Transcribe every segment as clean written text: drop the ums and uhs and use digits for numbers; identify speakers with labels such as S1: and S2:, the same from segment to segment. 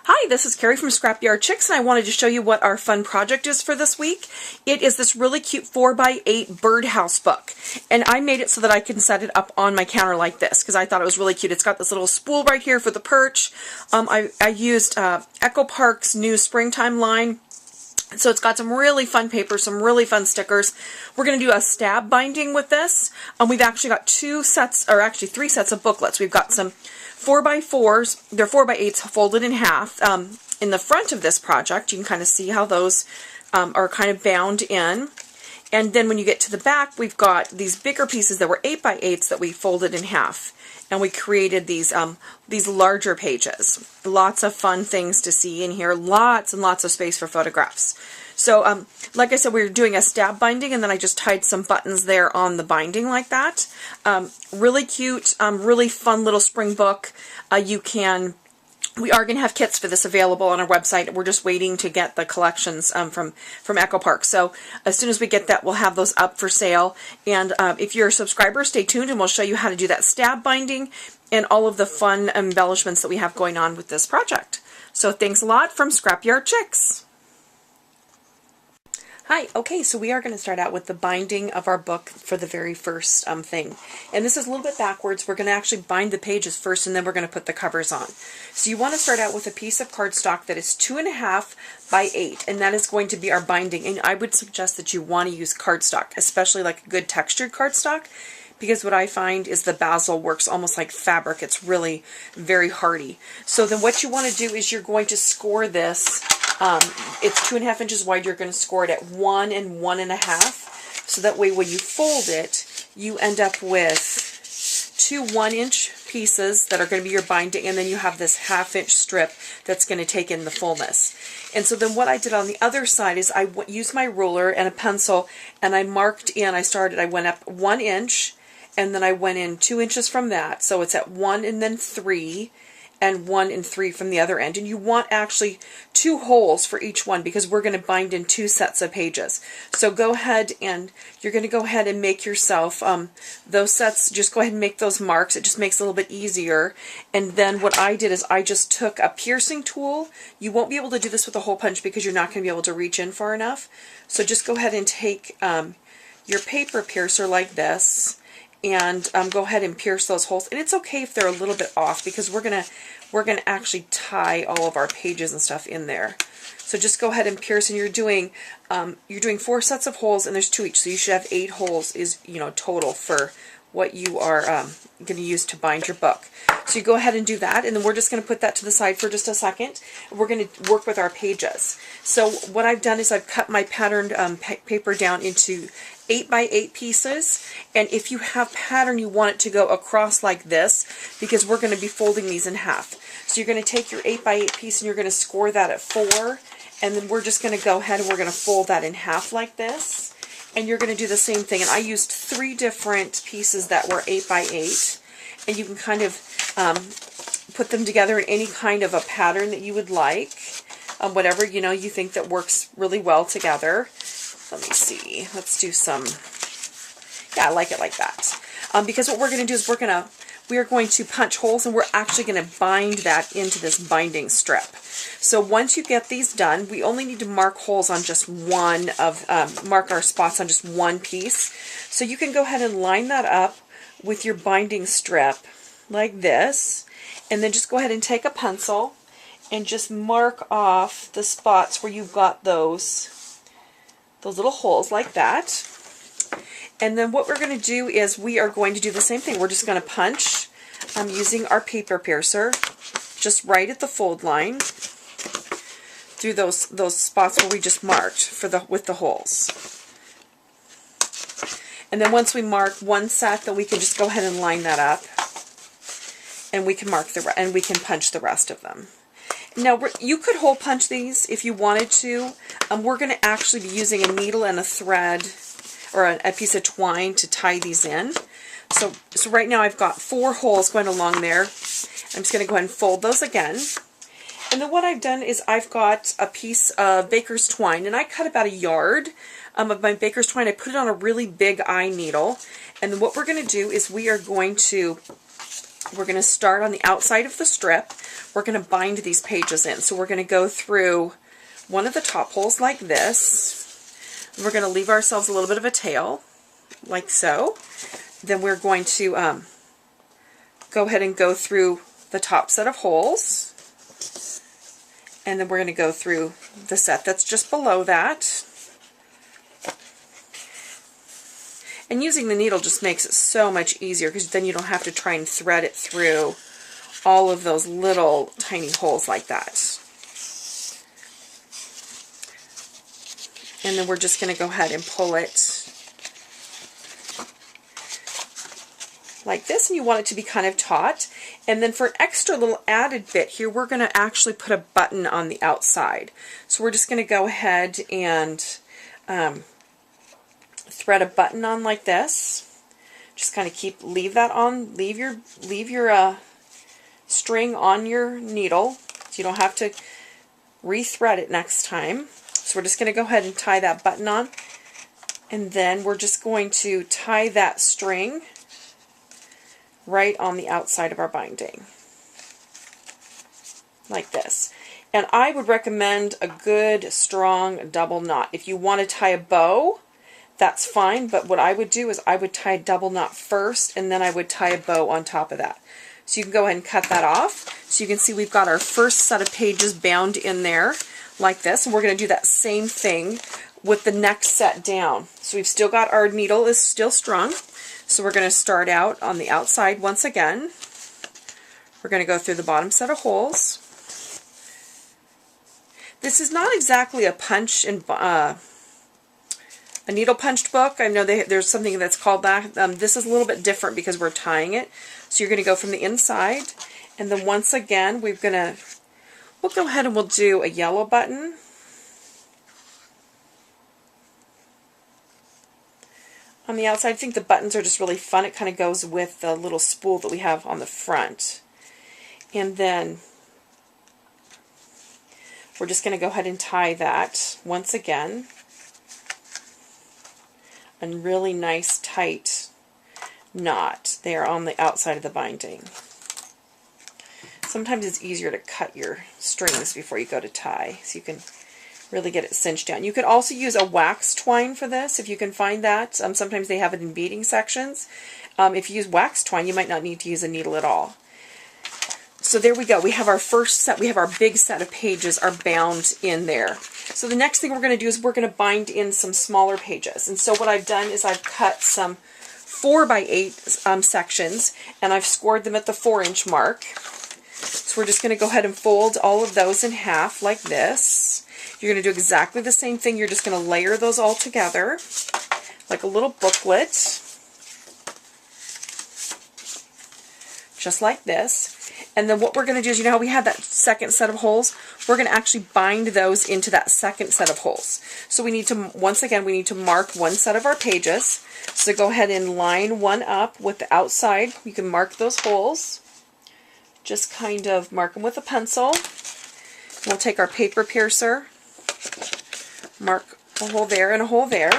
S1: Hi, this is Carrie from Scrapyard Chicks, and I wanted to show you what our fun project is for this week. It is this really cute 4x8 Birdhouse book, and I made it so that I can set it up on my counter like this because I thought it was really cute. It's got this little spool right here for the perch. I used Echo Park's new springtime line. So it's got some really fun paper, some really fun stickers. We're going to do a stab binding with this. We've actually got three sets of booklets. We've got some 4x4s, they're 4x8s folded in half. In the front of this project, you can kind of see how those are kind of bound in. And then when you get to the back, we've got these bigger pieces that were 8x8s that we folded in half. And we created these larger pages. Lots of fun things to see in here. Lots and lots of space for photographs. So, like I said, we were doing a stab binding, and then I just tied some buttons there on the binding like that. Really cute, really fun little spring book. We are going to have kits for this available on our website. We're just waiting to get the collections from Echo Park. So as soon as we get that, we'll have those up for sale. And if you're a subscriber, stay tuned and we'll show you how to do that stab binding and all of the fun embellishments that we have going on with this project. So thanks a lot from Scrapyard Chicks. Hi, okay, so we are going to start out with the binding of our book for the very first thing. And this is a little bit backwards. We're going to actually bind the pages first, and then we're going to put the covers on. So you want to start out with a piece of cardstock that is 2.5 by 8, and that is going to be our binding. And I would suggest that you want to use cardstock, especially like a good textured cardstock, because what I find is the basil works almost like fabric. It's really very hardy. So then what you want to do is you're going to score this. It's 2.5 inches wide. You're going to score it at 1 and 1.5. So that way when you fold it, you end up with two 1-inch pieces that are going to be your binding, and then you have this 1/2-inch strip that's going to take in the fullness. And so then what I did on the other side is I used my ruler and a pencil, and I marked in, I went up 1 inch, and then I went in 2 inches from that. So it's at 1 and then 3, and 1 and 3 from the other end. And you want actually 2 holes for each one because we're going to bind in 2 sets of pages. So go ahead and you're going to go ahead and make yourself those sets. Just go ahead and make those marks. It just makes it a little bit easier. And then what I did is I just took a piercing tool. You won't be able to do this with a hole punch because you're not going to be able to reach in far enough. So just go ahead and take your paper piercer like this, and go ahead and pierce those holes. And it's okay if they're a little bit off because we're gonna actually tie all of our pages and stuff in there. So just go ahead and pierce, and you're doing 4 sets of holes, and there's 2 each, so you should have 8 holes is total for what you are going to use to bind your book. So you go ahead and do that, and then we're just going to put that to the side for just a second. We're going to work with our pages. So what I've done is I've cut my patterned paper down into 8x8 pieces, and if you have pattern, you want it to go across like this because we're going to be folding these in half. So you're going to take your 8x8 piece and you're going to score that at 4, and then we're just going to go ahead and we're going to fold that in half like this. And you're going to do the same thing. And I used 3 different pieces that were 8x8, and you can kind of put them together in any kind of a pattern that you would like, whatever you think that works really well together. Let me see. Let's do some. Yeah, I like it like that. Because what we're going to do is we are going to punch holes, and we're actually going to bind that into this binding strip. So once you get these done, we only need to mark holes on just mark our spots on just one piece. So you can go ahead and line that up with your binding strip like this, and then just go ahead and take a pencil and just mark off the spots where you've got those little holes like that. And then what we're going to do is we are going to do the same thing. We're just going to punch using our paper piercer just right at the fold line through those spots where we just marked with the holes. And then once we mark one set, then we can just go ahead and line that up, and we can punch the rest of them. Now, you could hole punch these if you wanted to. We're going to actually be using a needle and a thread or a piece of twine to tie these in. So right now I've got 4 holes going along there. I'm just going to go ahead and fold those again. And then what I've done is I've got a piece of baker's twine, and I cut about 1 yard of my baker's twine. I put it on a really big eye needle. And then what we're going to do is we are going to We're going to start on the outside of the strip. We're going to bind these pages in. So we're going to go through one of the top holes like this. We're going to leave ourselves a little bit of a tail, like so. Then we're going to go ahead and go through the top set of holes. And then we're going to go through the set that's just below that. And using the needle just makes it so much easier because then you don't have to try and thread it through all of those little tiny holes like that. And then we're just going to go ahead and pull it like this, and you want it to be kind of taut. And then for an extra little added bit here, we're going to actually put a button on the outside. So we're just going to go ahead and thread a button on like this. Just kind of leave that on, leave your string on your needle, so you don't have to re-thread it next time. So we're just going to go ahead and tie that button on, and then we're just going to tie that string right on the outside of our binding, like this. And I would recommend a good, strong double knot. If you want to tie a bow, that's fine, but what I would do is I would tie a double knot first, and then I would tie a bow on top of that. So you can go ahead and cut that off. So you can see we've got our first set of pages bound in there, like this, and we're going to do that same thing with the next set down. So we've still got our needle is still strung. So we're going to start out on the outside once again. We're going to go through the bottom set of holes. This is not exactly a punch and a needle punched book. I know there's something that's called that. This is a little bit different because we're tying it. So you're going to go from the inside, and then once again we'll go ahead and we'll do a yellow button. On the outside, I think the buttons are just really fun. It kind of goes with the little spool that we have on the front. And then we're just going to go ahead and tie that once again. A really nice tight knot there on the outside of the binding. Sometimes it's easier to cut your strings before you go to tie, so you can really get it cinched down. You could also use a wax twine for this if you can find that. Sometimes they have it in beading sections. If you use wax twine, you might not need to use a needle at all. So there we go. We have our first set. We have our big set of pages are bound in there. So the next thing we're going to do is we're going to bind in some smaller pages. And so what I've done is I've cut some 4x8 sections, and I've scored them at the 4-inch mark. So we're just going to go ahead and fold all of those in half like this. You're going to do exactly the same thing. You're just going to layer those all together like a little booklet, just like this. And then what we're going to do is, you know how we had that second set of holes? We're going to actually bind those into that second set of holes. So we need to, once again, we need to mark one set of our pages. So go ahead and line one up with the outside. You can mark those holes. Just kind of mark them with a pencil. We'll take our paper piercer, mark a hole there and a hole there.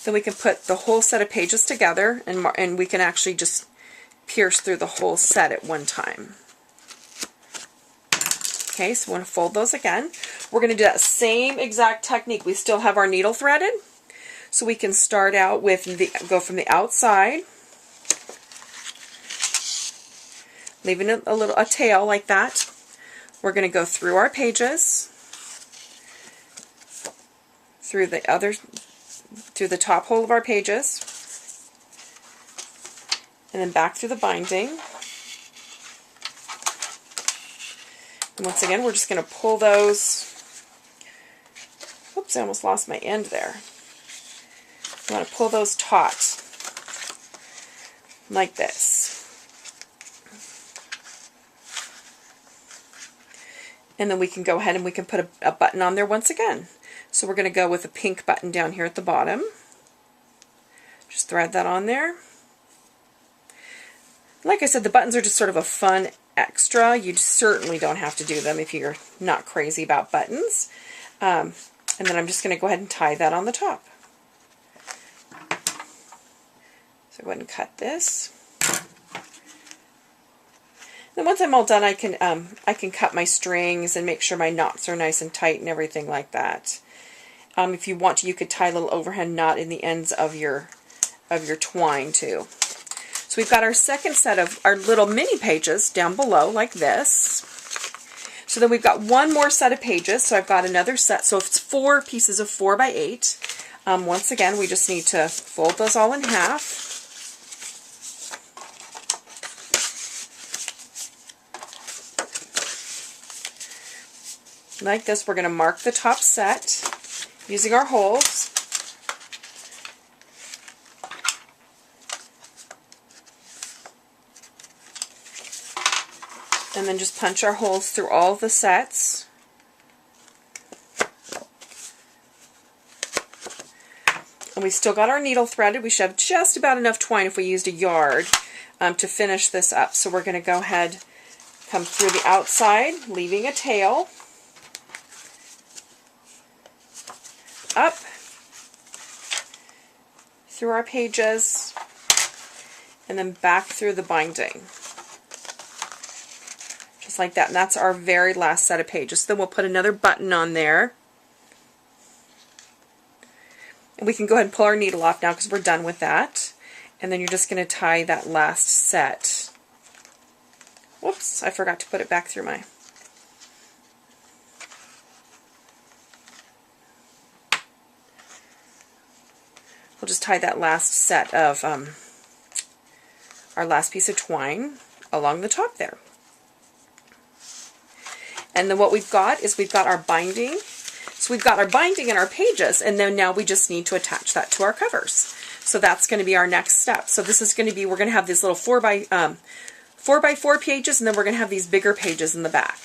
S1: Then we can put the whole set of pages together, and we can actually just pierce through the whole set at one time. Okay, so we want to fold those again. We're going to do that same exact technique. We still have our needle threaded, so we can start out with go from the outside, leaving a tail like that. We're going to go through our pages, through the top hole of our pages, and then back through the binding. And once again, we're just going to pull those. Oops, I almost lost my end there. You want to pull those taut, like this. And then we can go ahead and we can put a button on there once again. So we're going to go with a pink button down here at the bottom. Just thread that on there. Like I said, the buttons are just sort of a fun extra. You certainly don't have to do them if you're not crazy about buttons. And then I'm just going to go ahead and tie that on the top. So go ahead and cut this. Then once I'm all done, I can cut my strings and make sure my knots are nice and tight and everything like that. If you want to, you could tie a little overhand knot in the ends of your twine too. So we've got our second set of our little mini pages down below like this. So then we've got one more set of pages. So I've got another set. So it's 4 pieces of 4 by 8. Once again, we just need to fold those all in half. Like this. We're going to mark the top set using our holes. And then just punch our holes through all the sets. And we still got our needle threaded. We should have just about enough twine if we used a yard to finish this up. So we're going to go ahead, come through the outside, leaving a tail. Up through our pages, and then back through the binding. Just like that. And that's our very last set of pages. So then we'll put another button on there. And we can go ahead and pull our needle off now because we're done with that. And then you're just going to tie that last set. Whoops, I forgot to put it back through my... We'll just tie that last set of our last piece of twine along the top there. And then what we've got is we've got our binding. So we've got our binding in our pages, and then now we just need to attach that to our covers. So that's going to be our next step. So this is going to be, we're going to have these little 4 by 4 pages, and then we're going to have these bigger pages in the back.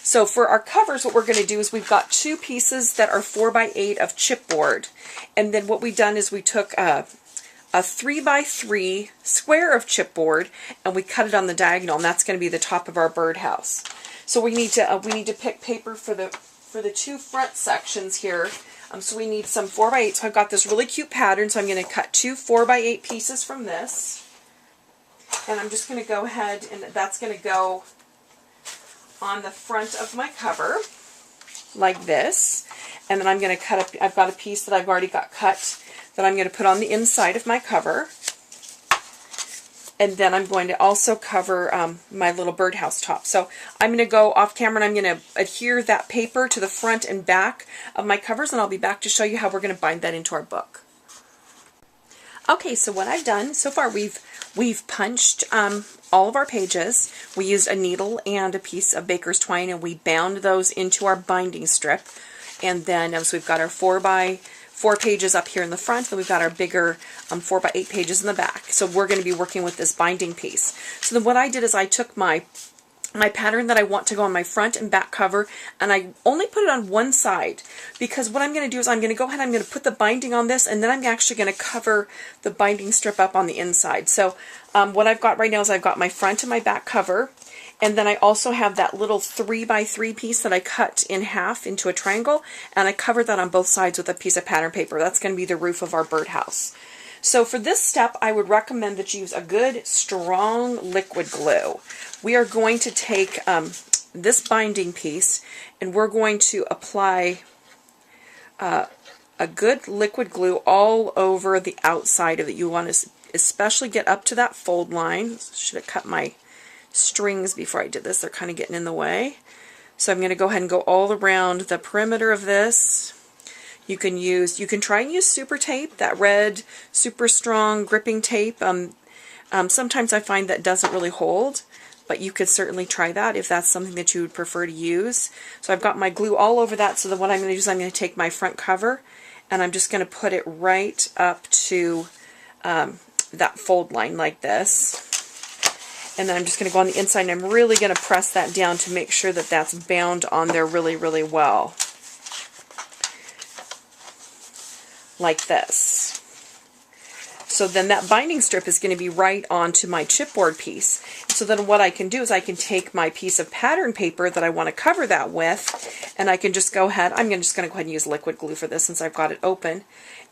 S1: So for our covers, what we're going to do is we've got 2 pieces that are 4 by 8 of chipboard. And then what we've done is we took a 3 by 3 square of chipboard and we cut it on the diagonal, and that's going to be the top of our birdhouse. So we need to pick paper for the 2 front sections here. So we need some 4 by 8. So I've got this really cute pattern, so I'm going to cut 2 4 by 8 pieces from this. And I'm just going to go ahead, and that's going to go on the front of my cover like this. And then I'm going to cut up, I've got a piece that I've already got cut that I'm going to put on the inside of my cover. And then I'm going to also cover my little birdhouse top. So I'm going to go off camera and I'm going to adhere that paper to the front and back of my covers, and I'll be back to show you how we're going to bind that into our book. Okay, so what I've done so far, we've punched all of our pages. We used a needle and a piece of baker's twine, and we bound those into our binding strip. And then so we've got our 4 by 4 pages up here in the front, then we've got our bigger 4 by 8 pages in the back. So we're going to be working with this binding piece. So then what I did is I took my pattern that I want to go on my front and back cover, and I only put it on one side, because what I'm going to do is I'm going to go ahead, I'm going to put the binding on this, and then I'm actually going to cover the binding strip up on the inside. So what I've got right now is I've got my front and my back cover, and then I also have that little 3 by 3 piece that I cut in half into a triangle, and I covered that on both sides with a piece of pattern paper. That's going to be the roof of our birdhouse. So for this step, I would recommend that you use a good, strong liquid glue. We are going to take this binding piece, and we're going to apply a good liquid glue all over the outside of it. You want to especially get up to that fold line. Should have cut my strings before I did this. They're kind of getting in the way. So I'm going to go ahead and go all around the perimeter of this. You can try and use super tape, that red, super strong gripping tape. Sometimes I find that doesn't really hold, but you could certainly try that if that's something that you would prefer to use. So I've got my glue all over that, so that what I'm going to do is I'm going to take my front cover, and I'm just going to put it right up to that fold line like this. And then I'm just going to go on the inside, and I'm really going to press that down to make sure that that's bound on there really, really well. Like this. So then that binding strip is going to be right onto my chipboard piece. So then what I can do is I can take my piece of pattern paper that I want to cover that with, and I can just go ahead, I'm just going to go ahead and use liquid glue for this since I've got it open,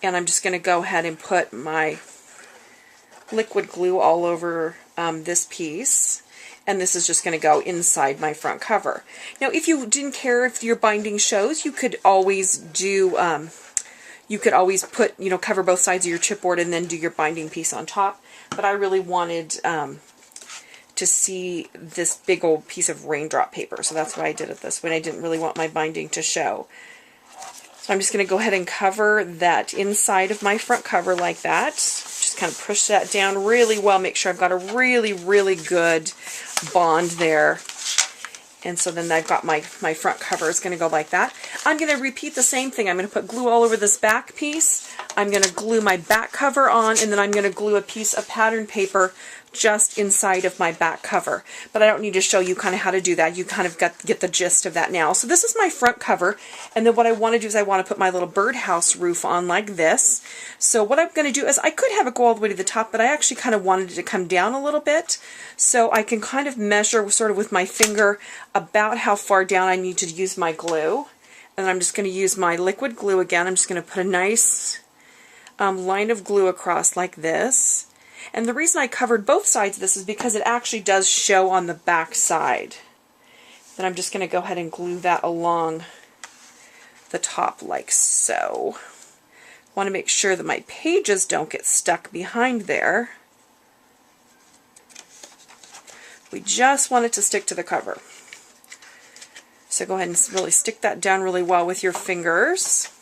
S1: and I'm just going to go ahead and put my liquid glue all over this piece. and this is just going to go inside my front cover. Now, if you didn't care if your binding shows, you could always do, you could always put, cover both sides of your chipboard and then do your binding piece on top. But I really wanted to see this big old piece of raindrop paper, so that's why I did it this way. I didn't really want my binding to show. So I'm just going to go ahead and cover that inside of my front cover like that. Just kind of push that down really well. Make sure I've got a really, really good bond there. And so then I've got my front cover is going to go like that. I'm going to repeat the same thing. I'm going to put glue all over this back piece. I'm going to glue my back cover on, and then I'm going to glue a piece of pattern paper just inside of my back cover. But I don't need to show you kind of how to do that. You kind of get the gist of that now. So this is my front cover, and then what I want to do is I want to put my little birdhouse roof on like this. So what I'm going to do is I could have it go all the way to the top, but I actually kind of wanted it to come down a little bit. So I can kind of measure sort of with my finger about how far down I need to use my glue. And I'm just going to use my liquid glue again. I'm just going to put a nice line of glue across like this. And the reason I covered both sides of this is because it actually does show on the back side. Then I'm just going to go ahead and glue that along the top like so. Want to make sure that my pages don't get stuck behind there. We just want it to stick to the cover. So go ahead and really stick that down really well with your fingers.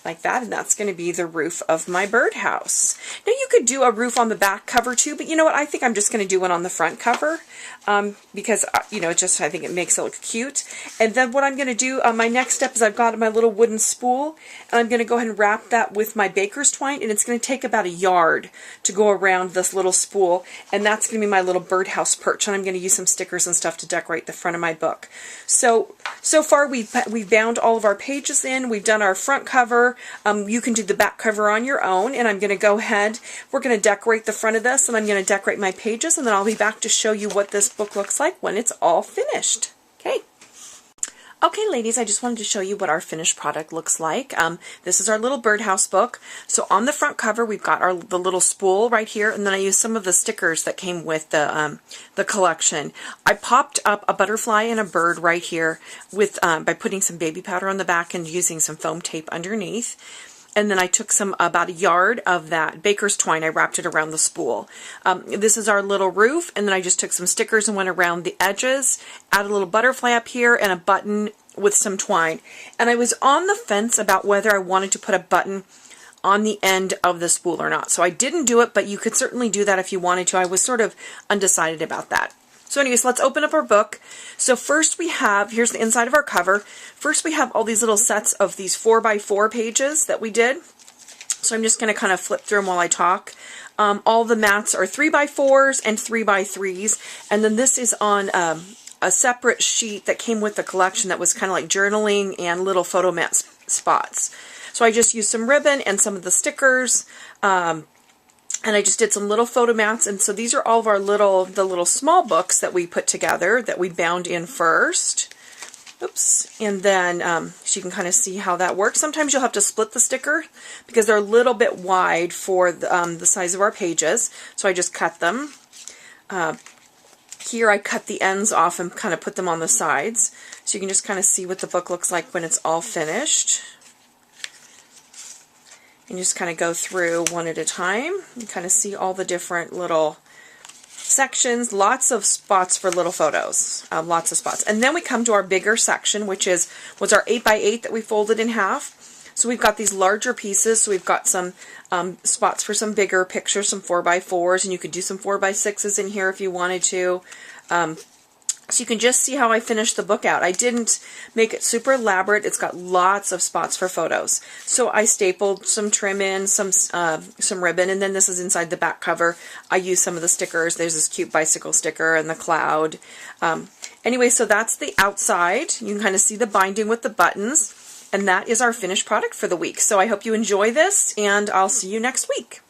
S1: Like that, and that's going to be the roof of my birdhouse. Now you could do a roof on the back cover too, but you know what, I think I'm just going to do one on the front cover because I think it makes it look cute. And then what I'm going to do, my next step is I've got my little wooden spool, and I'm going to go ahead and wrap that with my baker's twine, and it's going to take about a yard to go around this little spool, and that's going to be my little birdhouse perch, and I'm going to use some stickers and stuff to decorate the front of my book. So far we've bound all of our pages in, we've done our front cover. You can do the back cover on your own, and I'm going to go ahead, we're going to decorate the front of this, and I'm going to decorate my pages, and then I'll be back to show you what this book looks like when it's all finished. Okay. Okay, ladies, I just wanted to show you what our finished product looks like. This is our little birdhouse book. So on the front cover, we've got the little spool right here, and then I used some of the stickers that came with the collection. I popped up a butterfly and a bird right here with by putting some baby powder on the back and using some foam tape underneath. And then I took about a yard of that baker's twine. I wrapped it around the spool. This is our little roof, and then I just took some stickers and went around the edges, added a little butterfly up here and a button with some twine. And I was on the fence about whether I wanted to put a button on the end of the spool or not. So I didn't do it, but you could certainly do that if you wanted to. I was sort of undecided about that. So anyways, let's open up our book. So first we have, here's the inside of our cover. First we have all these little sets of these 4x4 pages that we did. So I'm just going to kind of flip through them while I talk. All the mats are 3x4s and 3x3s. And then this is on a separate sheet that came with the collection that was kind of like journaling and little photo mat spots. So I just used some ribbon and some of the stickers. And I just did some little photo mats, and so these are all of our the little small books that we put together that we bound in first. Oops. And then so you can kind of see how that works. Sometimes you'll have to split the sticker because they're a little bit wide for the size of our pages. So I just cut them. Here I cut the ends off and kind of put them on the sides. So you can just kind of see what the book looks like when it's all finished. And just kind of go through one at a time and kind of see all the different little sections, lots of spots for little photos, lots of spots. And then we come to our bigger section, which was our 8x8 that we folded in half. So we've got these larger pieces, so we've got some spots for some bigger pictures, some 4x4s, and you could do some 4x6s in here if you wanted to. So you can just see how I finished the book out. I didn't make it super elaborate. It's got lots of spots for photos. So I stapled some trim in, some ribbon, and then this is inside the back cover. I used some of the stickers. There's this cute bicycle sticker and the cloud. Anyway, so that's the outside. You can kind of see the binding with the buttons. And that is our finished product for the week. So I hope you enjoy this, and I'll see you next week.